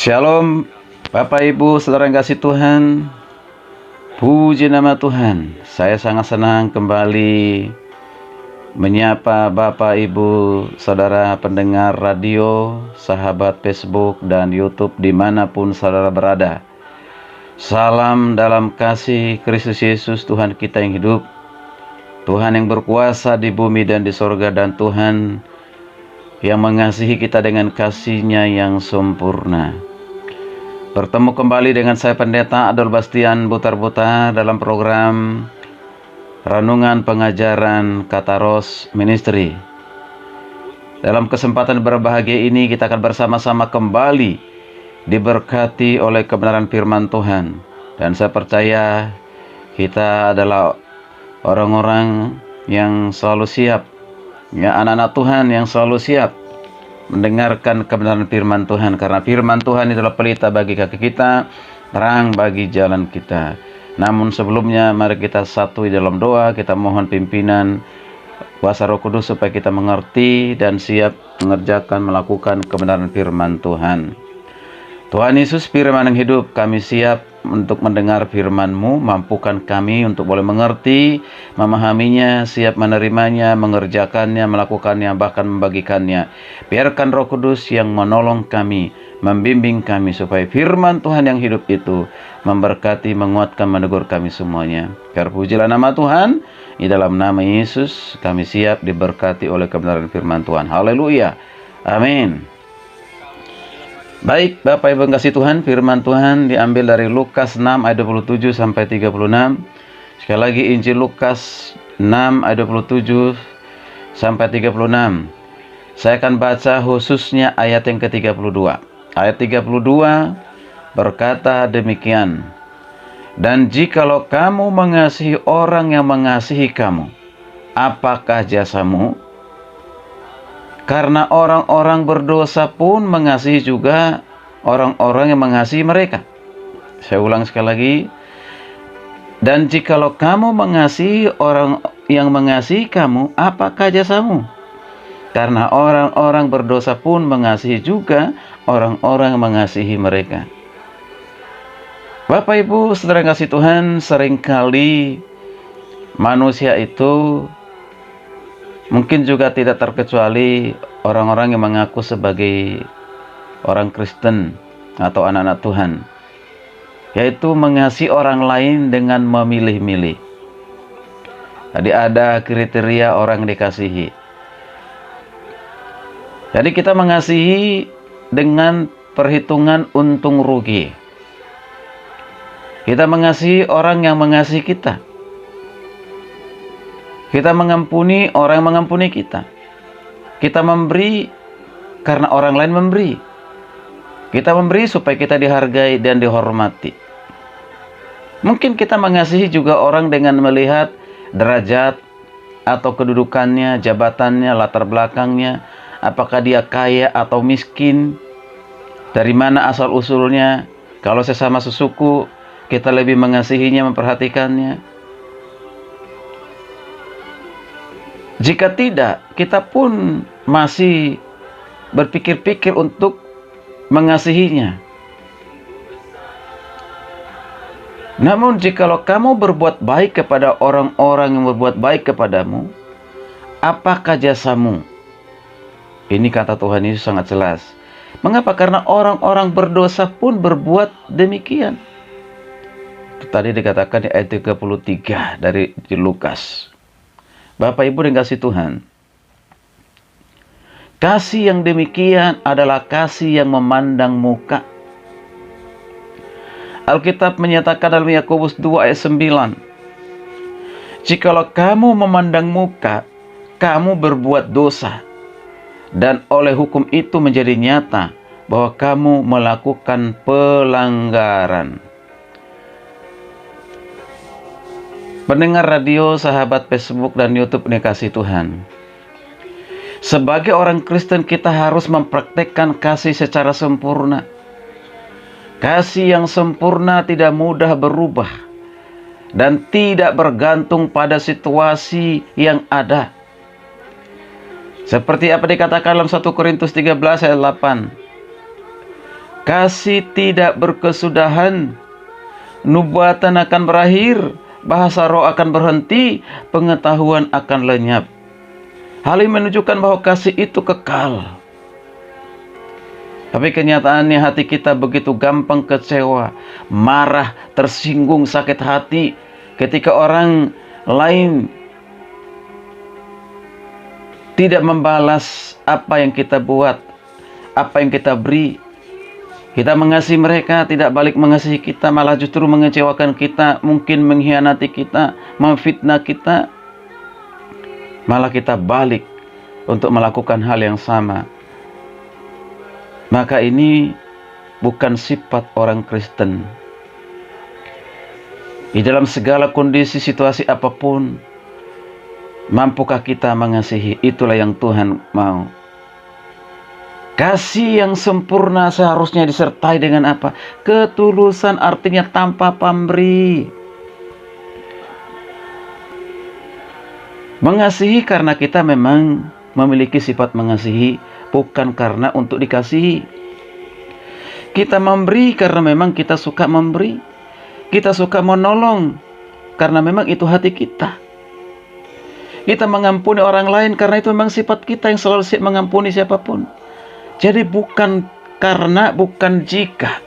Shalom Bapak Ibu Saudara yang kasih Tuhan. Puji nama Tuhan. Saya sangat senang kembali menyapa Bapak Ibu Saudara pendengar radio, sahabat Facebook dan YouTube dimanapun saudara berada. Salam dalam kasih Kristus Yesus, Tuhan kita yang hidup, Tuhan yang berkuasa di bumi dan di sorga, dan Tuhan yang mengasihi kita dengan kasih-Nya yang sempurna. Bertemu kembali dengan saya Pendeta Adol Bastian Butar-Butar dalam program Renungan Pengajaran Kataros Ministry. Dalam kesempatan berbahagia ini kita akan bersama-sama kembali diberkati oleh kebenaran firman Tuhan. Dan saya percaya kita adalah orang-orang yang selalu siap, ya, anak-anak Tuhan yang selalu siap mendengarkan kebenaran firman Tuhan, karena firman Tuhan adalah pelita bagi kaki kita, terang bagi jalan kita. Namun sebelumnya mari kita satu dalam doa. Kita mohon pimpinan kuasa Roh Kudus supaya kita mengerti dan siap mengerjakan, melakukan kebenaran firman Tuhan. Tuhan Yesus, firman yang hidup, kami siap untuk mendengar firman-Mu. Mampukan kami untuk boleh mengerti, memahaminya, siap menerimanya, mengerjakannya, melakukannya, bahkan membagikannya. Biarkan Roh Kudus yang menolong kami, membimbing kami, supaya firman Tuhan yang hidup itu memberkati, menguatkan, menegur kami semuanya. Terpujilah nama Tuhan. Di dalam nama Yesus kami siap diberkati oleh kebenaran firman Tuhan. Haleluya. Amin. Baik, Bapak Ibu yang kasih Tuhan, firman Tuhan diambil dari Lukas 6 ayat 27 sampai 36. Sekali lagi, Injil Lukas 6 ayat 27 sampai 36. Saya akan baca khususnya ayat yang ke-32. Ayat 32 berkata demikian: "Dan jikalau kamu mengasihi orang yang mengasihi kamu, apakah jasamu? Karena orang-orang berdosa pun mengasihi juga orang-orang yang mengasihi mereka." Saya ulang sekali lagi. Dan jikalau kamu mengasihi orang yang mengasihi kamu, apakah jasamu? Karena orang-orang berdosa pun mengasihi juga orang-orang yang mengasihi mereka. Bapak Ibu Saudara yang kasih Tuhan, seringkali manusia itu, mungkin juga tidak terkecuali orang-orang yang mengaku sebagai orang Kristen atau anak-anak Tuhan, yaitu mengasihi orang lain dengan memilih-milih. Jadi ada kriteria orang dikasihi. Jadi kita mengasihi dengan perhitungan untung rugi. Kita mengasihi orang yang mengasihi kita. Kita mengampuni orang yang mengampuni kita. Kita memberi karena orang lain memberi. Kita memberi supaya kita dihargai dan dihormati. Mungkin kita mengasihi juga orang dengan melihat derajat atau kedudukannya, jabatannya, latar belakangnya, apakah dia kaya atau miskin, dari mana asal-usulnya. Kalau sesama sesuku, kita lebih mengasihinya, memperhatikannya. Jika tidak, kita pun masih berpikir-pikir untuk mengasihinya. Namun jikalau kamu berbuat baik kepada orang-orang yang berbuat baik kepadamu, apakah jasamu? Ini kata Tuhan Yesus sangat jelas. Mengapa? Karena orang-orang berdosa pun berbuat demikian. Itu tadi dikatakan di ayat 33 dari Lukas. Bapak Ibu yang kasih Tuhan, kasih yang demikian adalah kasih yang memandang muka. Alkitab menyatakan dalam Yakobus 2 ayat 9, "Jikalau kamu memandang muka, kamu berbuat dosa, dan oleh hukum itu menjadi nyata bahwa kamu melakukan pelanggaran." Pendengar radio, sahabat Facebook dan YouTube yang kasih Tuhan, sebagai orang Kristen kita harus mempraktekkan kasih secara sempurna. Kasih yang sempurna tidak mudah berubah dan tidak bergantung pada situasi yang ada. Seperti apa dikatakan dalam 1 Korintus 13 ayat 8. Kasih tidak berkesudahan. Nubuatan akan berakhir, bahasa roh akan berhenti, pengetahuan akan lenyap. Hal ini menunjukkan bahwa kasih itu kekal. Tapi kenyataannya hati kita begitu gampang kecewa, marah, tersinggung, sakit hati ketika orang lain tidak membalas apa yang kita buat, apa yang kita beri. Kita mengasihi mereka, tidak balik mengasihi kita, malah justru mengecewakan kita, mungkin mengkhianati kita, memfitnah kita. Malah kita balik untuk melakukan hal yang sama. Maka ini bukan sifat orang Kristen. Di dalam segala kondisi, situasi apapun, mampukah kita mengasihi? Itulah yang Tuhan mau. Kasih yang sempurna seharusnya disertai dengan apa? Ketulusan, artinya tanpa pamrih. Mengasihi karena kita memang memiliki sifat mengasihi, bukan karena untuk dikasihi. Kita memberi karena memang kita suka memberi. Kita suka menolong karena memang itu hati kita. Kita mengampuni orang lain karena itu memang sifat kita yang selalu siap mengampuni siapapun. Jadi bukan karena, bukan jika.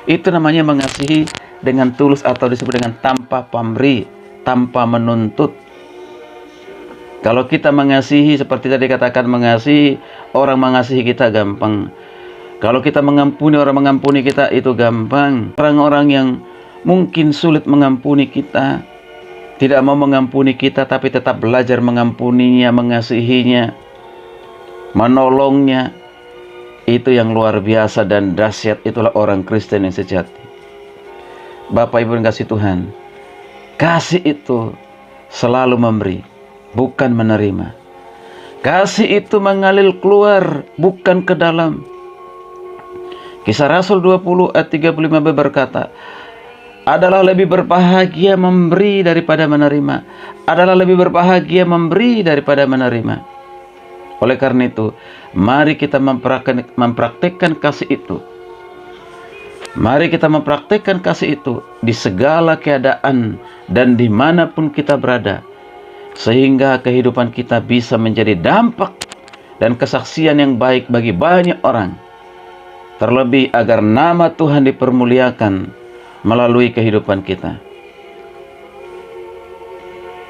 Itu namanya mengasihi dengan tulus atau disebut dengan tanpa pamrih, tanpa menuntut. Kalau kita mengasihi seperti tadi katakan mengasihi, orang mengasihi kita gampang. Kalau kita mengampuni, orang mengampuni kita itu gampang. Orang-orang yang mungkin sulit mengampuni kita, tidak mau mengampuni kita tapi tetap belajar mengampuninya, mengasihinya, menolongnya, itu yang luar biasa dan dahsyat. Itulah orang Kristen yang sejati. Bapak Ibu yang kasih Tuhan, kasih itu selalu memberi, bukan menerima. Kasih itu mengalir keluar, bukan ke dalam. Kisah Rasul 20 ayat 35b berkata, adalah lebih berbahagia memberi daripada menerima. Adalah lebih berbahagia memberi daripada menerima. Oleh karena itu, mari kita mempraktekkan kasih itu. Mari kita mempraktekkan kasih itu di segala keadaan dan dimanapun kita berada. Sehingga kehidupan kita bisa menjadi dampak dan kesaksian yang baik bagi banyak orang. Terlebih agar nama Tuhan dipermuliakan melalui kehidupan kita.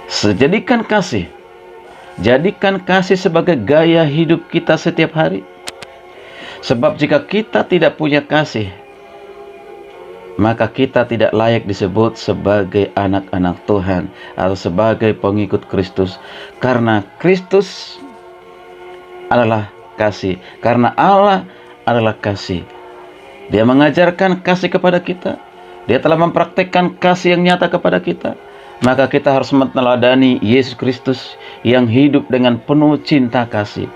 Jadikan kasih sebagai gaya hidup kita setiap hari. Sebab jika kita tidak punya kasih, maka kita tidak layak disebut sebagai anak-anak Tuhan atau sebagai pengikut Kristus. Karena Kristus adalah kasih. Karena Allah adalah kasih. Dia mengajarkan kasih kepada kita. Dia telah mempraktekkan kasih yang nyata kepada kita. Maka kita harus meneladani Yesus Kristus yang hidup dengan penuh cinta kasih.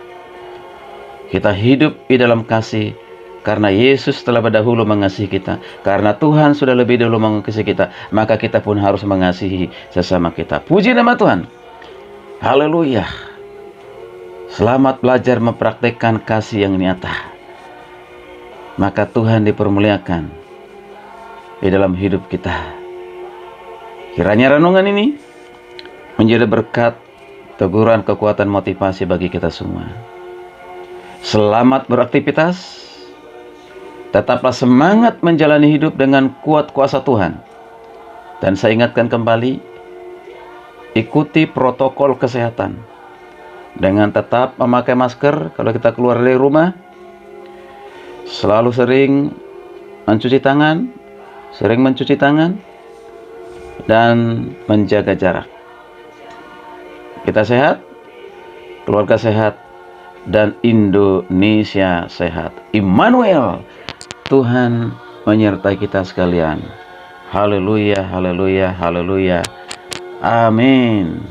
Kita hidup di dalam kasih karena Yesus telah berdahulu mengasihi kita. Karena Tuhan sudah lebih dahulu mengasihi kita, maka kita pun harus mengasihi sesama kita. Puji nama Tuhan. Haleluya. Selamat belajar mempraktekkan kasih yang nyata. Maka Tuhan dipermuliakan di dalam hidup kita. Kiranya renungan ini menjadi berkat, teguran, kekuatan, motivasi bagi kita semua. Selamat beraktivitas. Tetaplah semangat menjalani hidup dengan kuat kuasa Tuhan. Dan saya ingatkan kembali, ikuti protokol kesehatan. Dengan tetap memakai masker kalau kita keluar dari rumah. Selalu sering mencuci tangan, dan menjaga jarak. Kita sehat, keluarga sehat, dan Indonesia sehat. Immanuel, Tuhan menyertai kita sekalian. Haleluya, haleluya, haleluya. Amin.